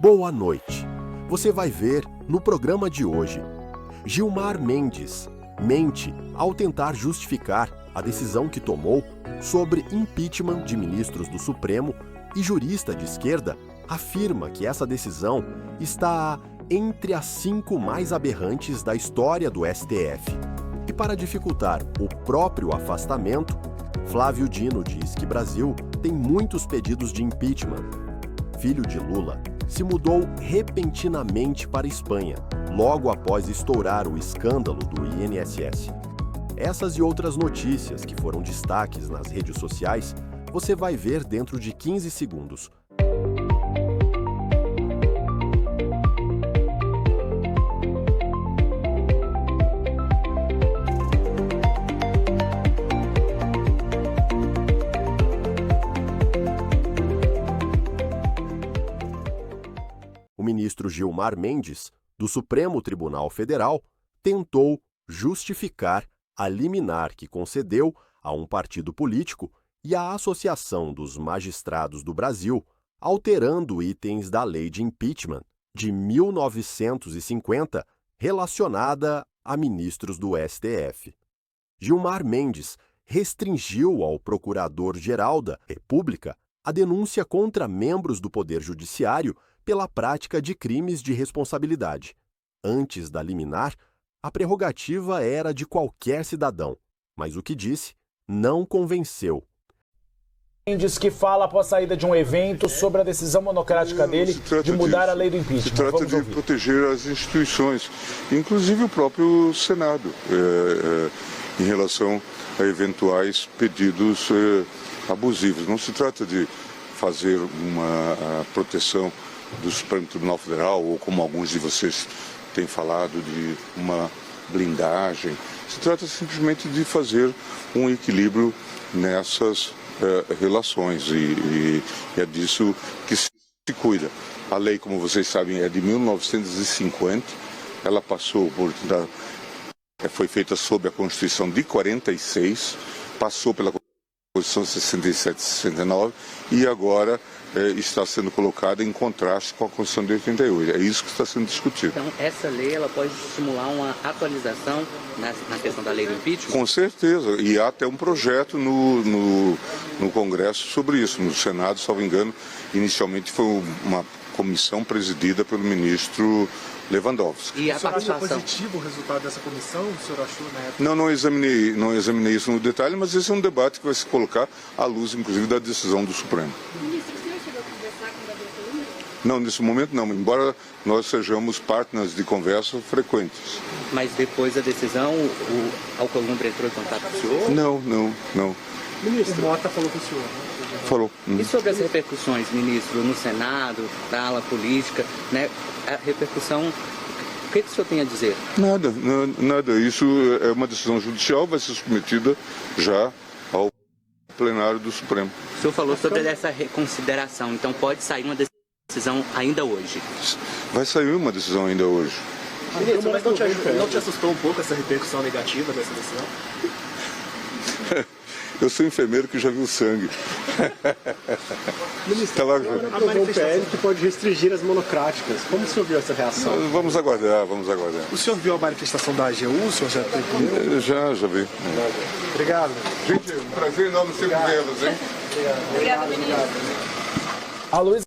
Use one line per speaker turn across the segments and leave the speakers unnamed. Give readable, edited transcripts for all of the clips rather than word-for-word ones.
Boa noite. Você vai ver no programa de hoje. Gilmar Mendes mente ao tentar justificar a decisão que tomou sobre impeachment de ministros do Supremo e jurista de esquerda afirma que essa decisão está entre as 5 mais aberrantes da história do STF. E para dificultar o próprio afastamento, Flávio Dino diz que Brasil tem muitos pedidos de impeachment. Filho de Lula, se mudou repentinamente para a Espanha, logo após estourar o escândalo do INSS. Essas e outras notícias que foram destaques nas redes sociais, você vai ver dentro de 15 segundos. O ministro Gilmar Mendes, do Supremo Tribunal Federal, tentou justificar a liminar que concedeu a um partido político e à Associação dos Magistrados do Brasil, alterando itens da lei de impeachment de 1950 relacionada a ministros do STF. Gilmar Mendes restringiu ao Procurador-Geral da República a denúncia contra membros do Poder Judiciário pela prática de crimes de responsabilidade. Antes da liminar, a prerrogativa era de qualquer cidadão, mas o que disse não convenceu.
Mendes que fala após a saída de um evento sobre a decisão monocrática dele de mudar a lei do impeachment.
Se trata de proteger as instituições, inclusive o próprio Senado, em relação a eventuais pedidos abusivos. Não se trata de fazer uma proteção do Supremo Tribunal Federal, ou como alguns de vocês têm falado, de uma blindagem. Se trata simplesmente de fazer um equilíbrio nessas relações e é disso que se cuida. A lei, como vocês sabem, é de 1950, ela foi feita sob a Constituição de 46, passou pela Constituição 67 e 69 e agora está sendo colocada em contraste com a Constituição de 88. É isso que está sendo discutido.
Então, essa lei ela pode estimular uma atualização na questão da lei do impeachment?
Com certeza. E há até um projeto no Congresso sobre isso. No Senado, salvo engano, inicialmente foi uma comissão presidida pelo ministro Lewandowski.
E a participação... acha positivo o resultado dessa comissão? O senhor achou na época?
Não examinei isso no detalhe, mas esse é um debate que vai se colocar à luz, inclusive, da decisão do Supremo.
Ministro, o senhor chegou a conversar com o Gabriel Columbre?
Não, nesse momento não, embora nós sejamos partners de conversa frequentes.
Mas depois da decisão, o Alcolumbre entrou em contato com o senhor?
Não.
Ministro, o Mota falou com o senhor, né?
Falou.
E sobre as repercussões, ministro, no Senado, da ala política, né? A repercussão, o que o senhor tem a dizer?
Nada. Isso é uma decisão judicial, vai ser submetida já ao plenário do Supremo.
O senhor falou sobre essa reconsideração, então pode sair uma decisão ainda hoje?
Vai sair uma decisão ainda hoje.
Ministro, mas não te assustou um pouco essa repercussão negativa dessa decisão?
Eu sou enfermeiro que já viu sangue.
Ministro, a manifestação que pode restringir as monocráticas. Como o senhor viu essa reação?
Vamos aguardar.
O senhor viu a manifestação da AGU? O senhor já teve?
Já vi.
Obrigado.
Gente, um prazer enorme sempre vê-los, hein?
Obrigado, ministro.
A Luísa...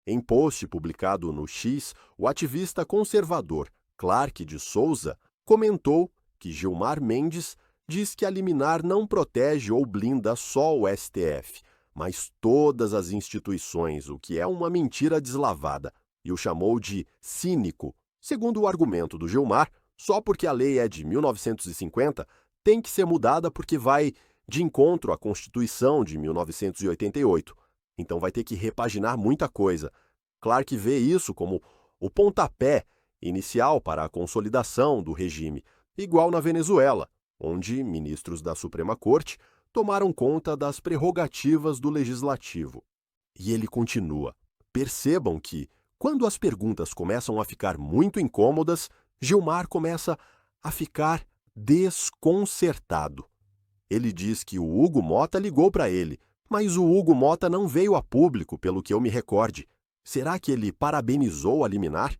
Em post publicado no X, o ativista conservador Clark de Souza comentou que Gilmar Mendes diz que a liminar não protege ou blinda só o STF, mas todas as instituições, o que é uma mentira deslavada, e o chamou de cínico. Segundo o argumento do Gilmar, só porque a lei é de 1950, tem que ser mudada porque vai de encontro à Constituição de 1988. Então vai ter que repaginar muita coisa. Clark vê isso como o pontapé inicial para a consolidação do regime, igual na Venezuela, onde ministros da Suprema Corte tomaram conta das prerrogativas do Legislativo. E ele continua. Percebam que, quando as perguntas começam a ficar muito incômodas, Gilmar começa a ficar desconcertado. Ele diz que o Hugo Mota ligou para ele, mas o Hugo Mota não veio a público, pelo que eu me recorde. Será que ele parabenizou a liminar?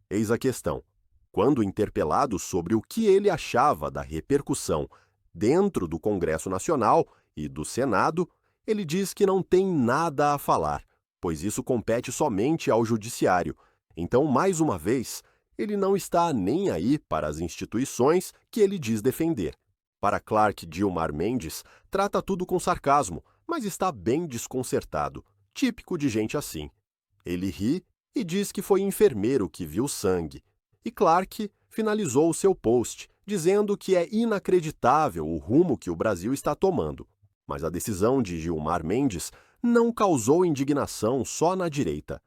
Eis a questão. Quando interpelado sobre o que ele achava da repercussão dentro do Congresso Nacional e do Senado, ele diz que não tem nada a falar, pois isso compete somente ao Judiciário. Então, mais uma vez, ele não está nem aí para as instituições que ele diz defender. Para Clark Gilmar Mendes, trata tudo com sarcasmo, mas está bem desconcertado, típico de gente assim. Ele ri e diz que foi enfermeiro que viu sangue. E Clark finalizou o seu post, dizendo que é inacreditável o rumo que o Brasil está tomando. Mas a decisão de Gilmar Mendes não causou indignação só na direita.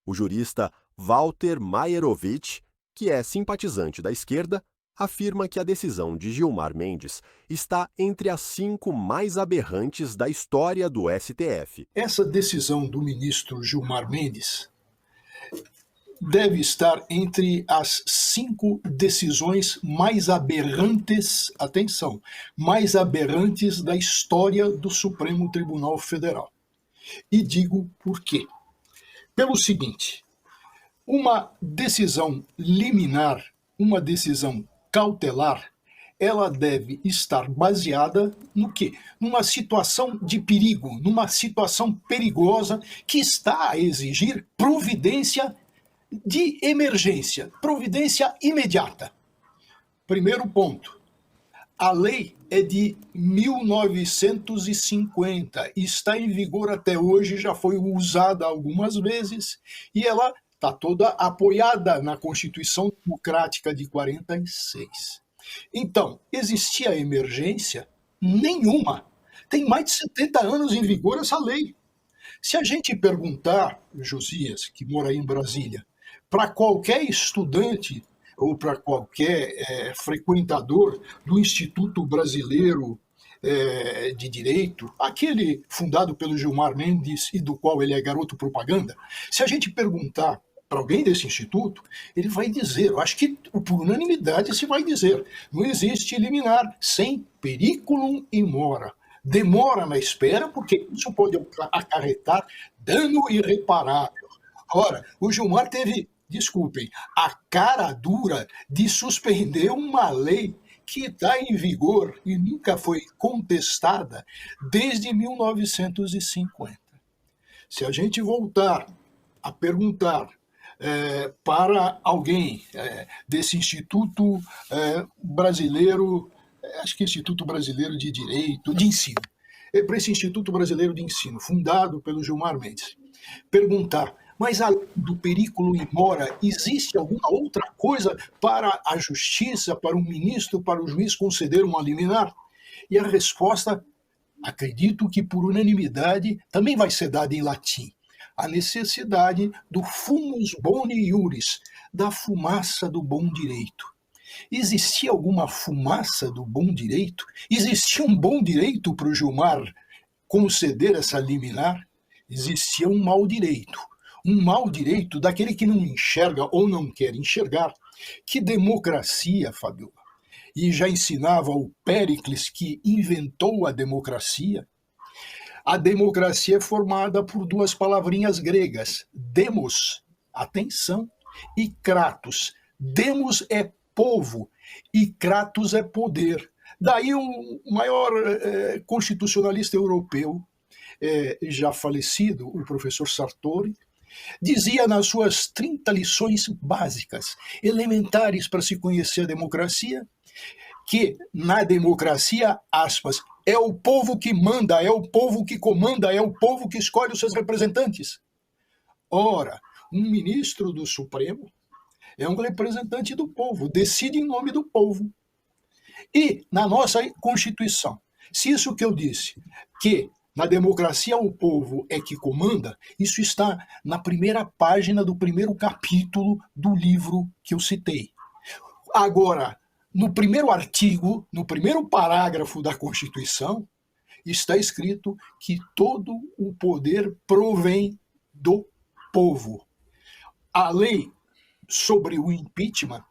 O jurista Walter Maierovitch, que é simpatizante da esquerda, afirma que a decisão de Gilmar Mendes está entre as 5 mais aberrantes da história do STF.
Essa decisão do ministro Gilmar Mendes deve estar entre as 5 decisões mais aberrantes, atenção, mais aberrantes da história do Supremo Tribunal Federal. E digo por quê. Pelo seguinte, uma decisão liminar, uma decisão cautelar, ela deve estar baseada no quê? Numa situação de perigo, numa situação perigosa que está a exigir providência de emergência, providência imediata. Primeiro ponto, a lei é de 1950, está em vigor até hoje, já foi usada algumas vezes e ela está toda apoiada na Constituição Democrática de 46. Então, existia emergência? Nenhuma. Tem mais de 70 anos em vigor essa lei. Se a gente perguntar, Josias, que mora aí em Brasília, para qualquer estudante ou para qualquer frequentador do Instituto Brasileiro de Direito, aquele fundado pelo Gilmar Mendes e do qual ele é garoto propaganda, se a gente perguntar para alguém desse instituto, ele vai dizer, eu acho que por unanimidade se vai dizer, não existe liminar sem periculum in mora. Demora na espera porque isso pode acarretar dano irreparável. Ora, o Gilmar teve, desculpem, a cara dura de suspender uma lei que está em vigor e nunca foi contestada desde 1950. Se a gente voltar a perguntar para alguém desse Instituto Brasileiro, acho que Instituto Brasileiro de Direito, de Ensino, para esse Instituto Brasileiro de Ensino, fundado pelo Gilmar Mendes, perguntar, mas além do periculum in mora, existe alguma outra coisa para a justiça, para o ministro, para o juiz conceder uma liminar? E a resposta, acredito que por unanimidade, também vai ser dada em latim. A necessidade do fumus boni iuris, da fumaça do bom direito. Existia alguma fumaça do bom direito? Existia um bom direito para o Gilmar conceder essa liminar? Existia um mau direito. Um mau direito daquele que não enxerga ou não quer enxergar. Que democracia, Fabiola? E já ensinava o Péricles que inventou a democracia. A democracia é formada por 2 palavrinhas gregas, demos, atenção, e kratos. Demos é povo e kratos é poder. Daí o maior constitucionalista europeu, já falecido, o professor Sartori, dizia nas suas 30 lições básicas, elementares para se conhecer a democracia, que na democracia, aspas, é o povo que manda, é o povo que comanda, é o povo que escolhe os seus representantes. Ora, um ministro do Supremo é um representante do povo, decide em nome do povo. E na nossa Constituição, se isso que eu disse, que na democracia o povo é que comanda, isso está na primeira página do primeiro capítulo do livro que eu citei. Agora, no primeiro artigo, no primeiro parágrafo da Constituição, está escrito que todo o poder provém do povo. A lei sobre o impeachment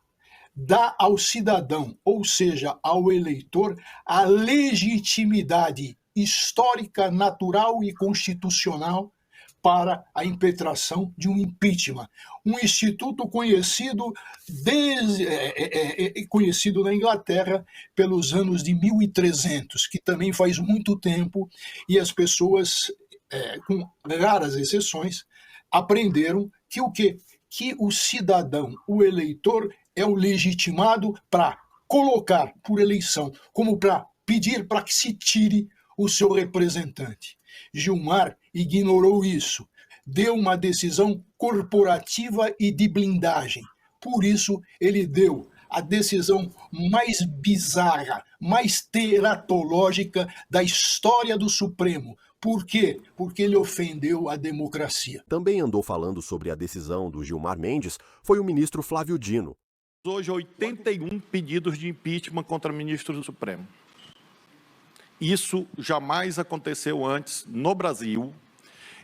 dá ao cidadão, ou seja, ao eleitor, a legitimidade histórica, natural e constitucional para a impetração de um impeachment. Um instituto conhecido na Inglaterra pelos anos de 1300, que também faz muito tempo, e as pessoas, com raras exceções, aprenderam que o quê? Que o cidadão, o eleitor, é o legitimado para colocar por eleição, como para pedir para que se tire o seu representante. Gilmar ignorou isso, deu uma decisão corporativa e de blindagem. Por isso, ele deu a decisão mais bizarra, mais teratológica da história do Supremo. Por quê? Porque ele ofendeu a democracia.
Também andou falando sobre a decisão do Gilmar Mendes foi o ministro Flávio Dino.
Hoje, 81 pedidos de impeachment contra ministros do Supremo. Isso jamais aconteceu antes no Brasil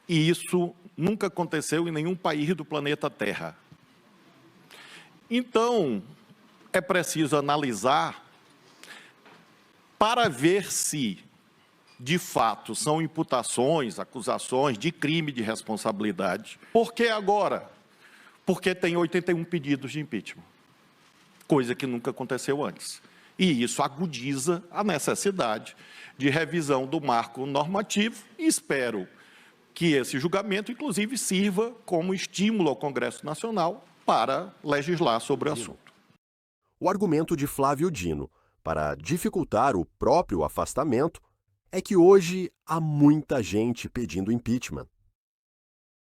e isso nunca aconteceu em nenhum país do planeta Terra. Então, é preciso analisar para ver se, de fato, são imputações, acusações de crime de responsabilidade. Por que agora? Porque tem 81 pedidos de impeachment, coisa que nunca aconteceu antes. E isso agudiza a necessidade de revisão do marco normativo e espero que esse julgamento, inclusive, sirva como estímulo ao Congresso Nacional para legislar sobre o assunto.
O argumento de Flávio Dino para dificultar o próprio afastamento é que hoje há muita gente pedindo impeachment.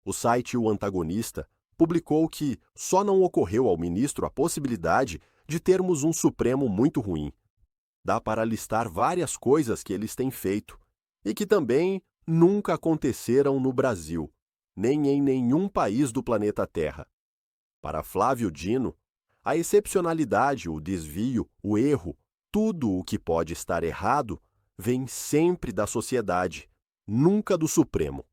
O site O Antagonista publicou que só não ocorreu ao ministro a possibilidade de termos um Supremo muito ruim. Dá para listar várias coisas que eles têm feito e que também nunca aconteceram no Brasil, nem em nenhum país do planeta Terra. Para Flávio Dino, a excepcionalidade, o desvio, o erro, tudo o que pode estar errado, vem sempre da sociedade, nunca do Supremo.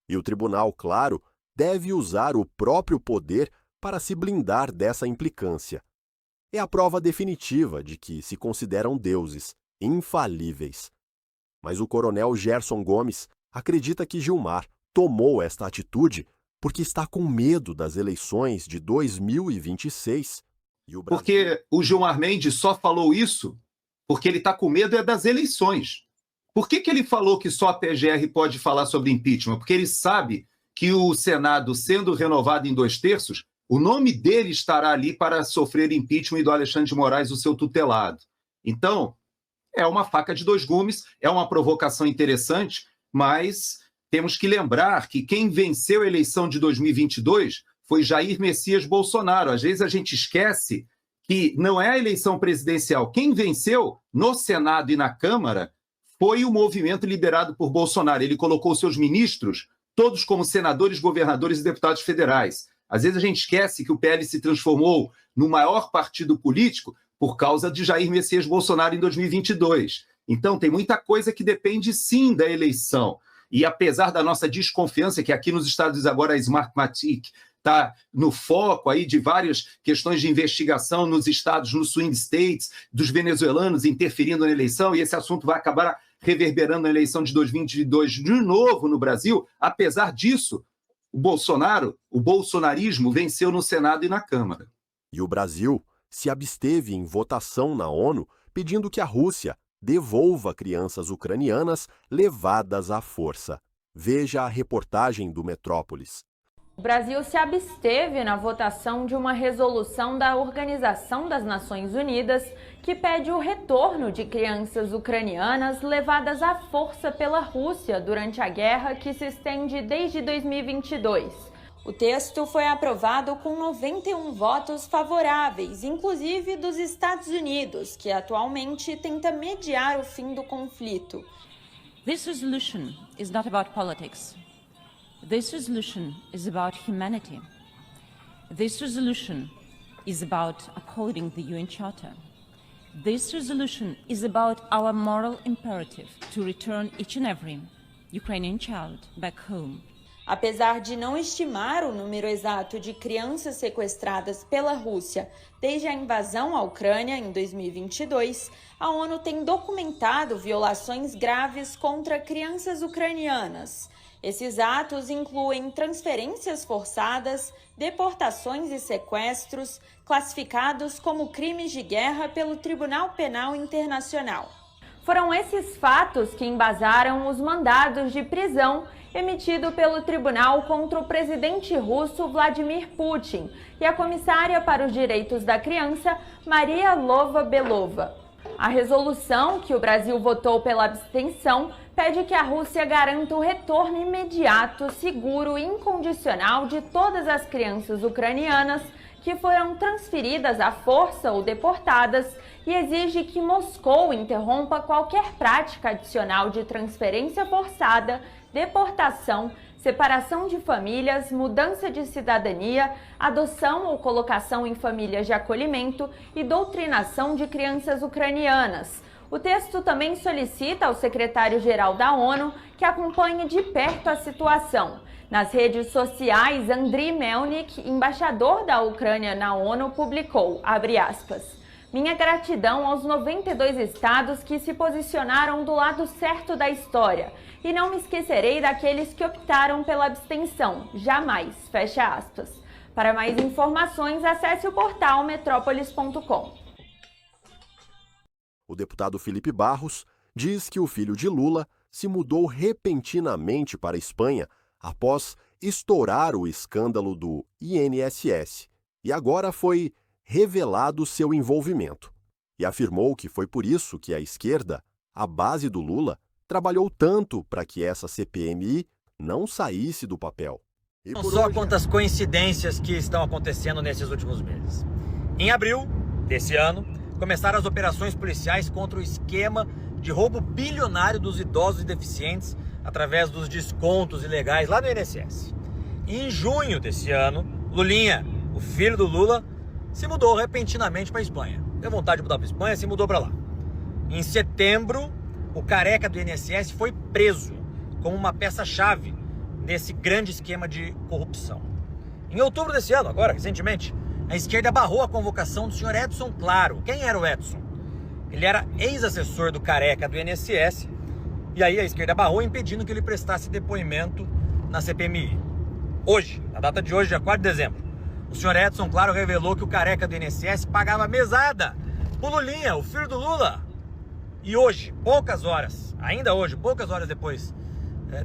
E o tribunal, claro, deve usar o próprio poder para se blindar dessa implicância. É a prova definitiva de que se consideram deuses, infalíveis. Mas o coronel Gerson Gomes acredita que Gilmar tomou esta atitude porque está com medo das eleições de 2026. E o Brasil...
Porque o Gilmar Mendes só falou isso porque ele está com medo das eleições. Por que ele falou que só a PGR pode falar sobre impeachment? Porque ele sabe que o Senado, sendo renovado em 2/3, o nome dele estará ali para sofrer impeachment e do Alexandre de Moraes, o seu tutelado. Então, é uma faca de dois gumes, é uma provocação interessante, mas temos que lembrar que quem venceu a eleição de 2022 foi Jair Messias Bolsonaro. Às vezes a gente esquece que não é a eleição presidencial. Quem venceu no Senado e na Câmara foi o movimento liderado por Bolsonaro. Ele colocou seus ministros todos como senadores, governadores e deputados federais. Às vezes a gente esquece que o PL se transformou no maior partido político por causa de Jair Messias Bolsonaro em 2022. Então, tem muita coisa que depende, sim, da eleição. E apesar da nossa desconfiança, que aqui nos Estados Unidos agora a Smartmatic está no foco aí de várias questões de investigação nos estados, nos swing states, dos venezuelanos interferindo na eleição, e esse assunto vai acabar reverberando na eleição de 2022 de novo no Brasil, apesar disso, o bolsonarismo venceu no Senado e na Câmara.
E o Brasil se absteve em votação na ONU pedindo que a Rússia devolva crianças ucranianas levadas à força. Veja a reportagem do Metrópolis.
O Brasil se absteve na votação de uma resolução da Organização das Nações Unidas que pede o retorno de crianças ucranianas levadas à força pela Rússia durante a guerra que se estende desde 2022. O texto foi aprovado com 91 votos favoráveis, inclusive dos Estados Unidos, que atualmente tenta mediar o fim do conflito.
This resolution is not about politics. This resolution is about humanity. This resolution is about upholding the UN Charter. This resolution is about our moral imperative to return each and every Ukrainian child back home.
Apesar de não estimar o número exato de crianças sequestradas pela Rússia desde a invasão à Ucrânia em 2022, a ONU tem documentado violações graves contra crianças ucranianas. Esses atos incluem transferências forçadas, deportações e sequestros, classificados como crimes de guerra pelo Tribunal Penal Internacional. Foram esses fatos que embasaram os mandados de prisão emitido pelo tribunal contra o presidente russo Vladimir Putin e a comissária para os direitos da criança, Maria Lvova-Belova. A resolução, que o Brasil votou pela abstenção, pede que a Rússia garanta o retorno imediato, seguro e incondicional de todas as crianças ucranianas que foram transferidas à força ou deportadas e exige que Moscou interrompa qualquer prática adicional de transferência forçada, deportação, separação de famílias, mudança de cidadania, adoção ou colocação em famílias de acolhimento e doutrinação de crianças ucranianas. O texto também solicita ao secretário-geral da ONU que acompanhe de perto a situação. Nas redes sociais, Andriy Melnik, embaixador da Ucrânia na ONU, publicou, abre aspas, minha gratidão aos 92 estados que se posicionaram do lado certo da história e não me esquecerei daqueles que optaram pela abstenção, jamais, fecha aspas. Para mais informações, acesse o portal metrópolis.com.
O deputado Felipe Barros diz que o filho de Lula se mudou repentinamente para a Espanha após estourar o escândalo do INSS e agora foi revelado seu envolvimento. E afirmou que foi por isso que a esquerda, a base do Lula, trabalhou tanto para que essa CPMI não saísse do papel.
Não só quantas coincidências que estão acontecendo nesses últimos meses. Em abril desse ano, começaram as operações policiais contra o esquema de roubo bilionário dos idosos e deficientes através dos descontos ilegais lá no INSS. E em junho desse ano, Lulinha, o filho do Lula, se mudou repentinamente para a Espanha. Deu vontade de mudar para a Espanha, se mudou para lá. Em setembro, o careca do INSS foi preso como uma peça-chave nesse grande esquema de corrupção. Em outubro desse ano, agora, recentemente, a esquerda barrou a convocação do senhor Edson Claro. Quem era o Edson? Ele era ex-assessor do careca do INSS e aí a esquerda barrou, impedindo que ele prestasse depoimento na CPMI. Hoje, na data de hoje, dia 4 de dezembro, o senhor Edson Claro revelou que o careca do INSS pagava mesada pro Lulinha, o filho do Lula. E hoje, poucas horas, ainda hoje, poucas horas depois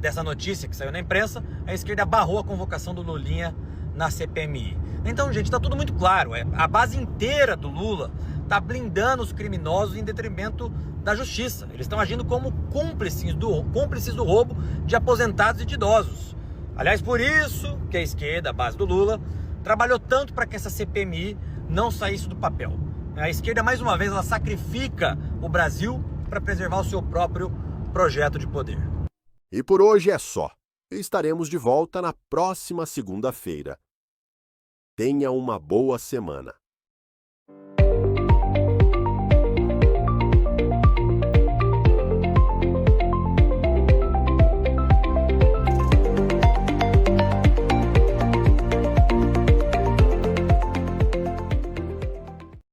dessa notícia que saiu na imprensa, a esquerda barrou a convocação do Lulinha na CPMI. Então, gente, tá tudo muito claro. A base inteira do Lula tá blindando os criminosos em detrimento da justiça. Eles estão agindo como cúmplices do roubo de aposentados e de idosos. Aliás, por isso que a esquerda, a base do Lula, trabalhou tanto para que essa CPMI não saísse do papel. A esquerda, mais uma vez, ela sacrifica o Brasil para preservar o seu próprio projeto de poder.
E por hoje é só. Estaremos de volta na próxima segunda-feira. Tenha uma boa semana.